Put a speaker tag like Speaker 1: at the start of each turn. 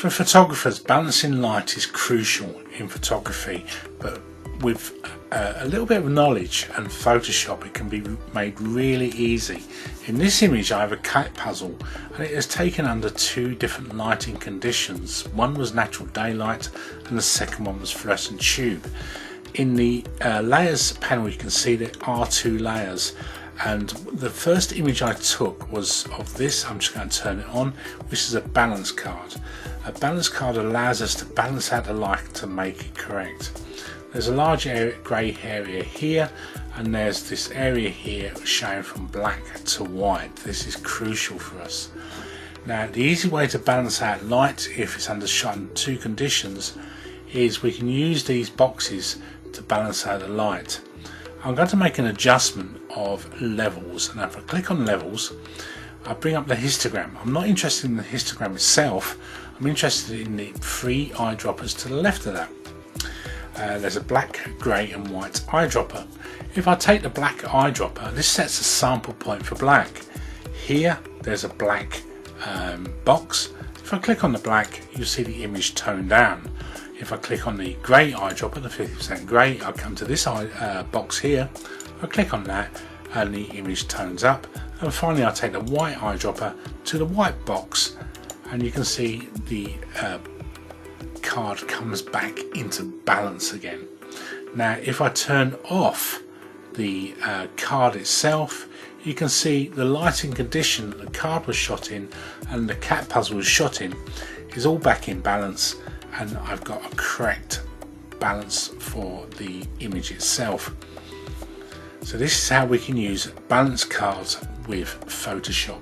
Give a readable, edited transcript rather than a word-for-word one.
Speaker 1: For photographers, balancing light is crucial in photography, but with a little bit of knowledge and Photoshop it can be made really easy. In this image I have a cat puzzle, and it is taken under two different lighting conditions. One was natural daylight and the second one was fluorescent tube. In the layers panel you can see there are two layers, and the first image I took was of this. I'm just going to turn it on, which is a balance card. A balance card allows us to balance out the light to make it correct. There's a large grey area here, and there's this area here showing from black to white. This is crucial for us. Now, the easy way to balance out light if it's under two conditions is we can use these boxes to balance out the light. I'm going to make an adjustment of levels, and if I click on levels, I bring up the histogram. I'm not interested in the histogram itself, I'm interested in the three eyedroppers to the left of that. There's a black, grey and white eyedropper. If I take the black eyedropper, this sets a sample point for black. Here there's a black box. If I click on the black, you'll see the image toned down. If I click on the grey eyedropper, the 50% grey, I'll come to this box here. I click on that and the image tones up. And finally I take the white eyedropper to the white box, and you can see the card comes back into balance again. Now if I turn off the card itself, you can see the lighting condition that the card was shot in and the cat puzzle was shot in is all back in balance, and I've got a correct balance for the image itself. So this is how we can use balance cards with Photoshop.